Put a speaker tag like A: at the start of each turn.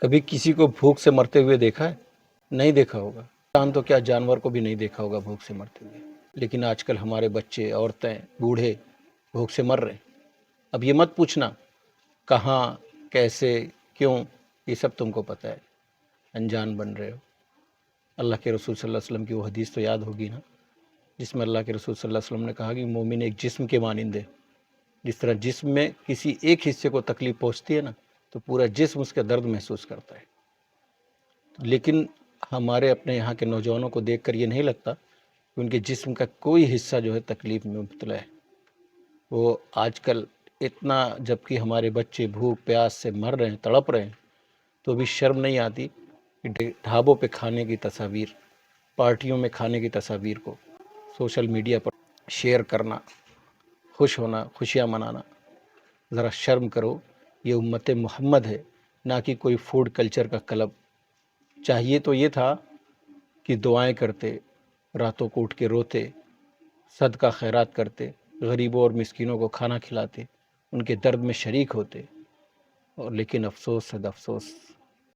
A: کبھی کسی کو بھوک سے مرتے ہوئے دیکھا ہے؟ نہیں دیکھا ہوگا۔ انسان تو کیا جانور کو بھی نہیں دیکھا ہوگا بھوک سے مرتے ہوئے، لیکن آج کل ہمارے بچے، عورتیں، بوڑھے بھوک سے مر رہے ہیں۔ اب یہ مت پوچھنا کہاں، کیسے، کیوں، یہ سب تم کو پتہ ہے، انجان بن رہے ہو۔ اللہ کے رسول صلی اللہ علیہ وسلم کی وہ حدیث تو یاد ہوگی نا، جس میں اللہ کے رسول صلی اللہ علیہ وسلم نے کہا کہ مومن ایک جسم کے مانند ہے۔ جس طرح جسم میں کسی ایک حصے کو تکلیف پہنچتی ہے نا، تو پورا جسم اس کا درد محسوس کرتا ہے۔ لیکن ہمارے اپنے یہاں کے نوجوانوں کو دیکھ کر یہ نہیں لگتا کہ ان کے جسم کا کوئی حصہ جو ہے تکلیف میں مبتلا ہے۔ وہ آج کل اتنا، جبکہ ہمارے بچے بھوک پیاس سے مر رہے ہیں، تڑپ رہے ہیں، تو بھی شرم نہیں آتی کہ ڈھابوں پہ کھانے کی تصاویر، پارٹیوں میں کھانے کی تصاویر کو سوشل میڈیا پر شیئر کرنا، خوش ہونا، خوشیاں منانا۔ ذرا شرم کرو، یہ امت محمد ہے، نہ کہ کوئی فوڈ کلچر کا کلب۔ چاہیے تو یہ تھا کہ دعائیں کرتے، راتوں کو اٹھ کے روتے، صدقہ خیرات کرتے، غریبوں اور مسکینوں کو کھانا کھلاتے، ان کے درد میں شریک ہوتے، اور لیکن افسوس صد افسوس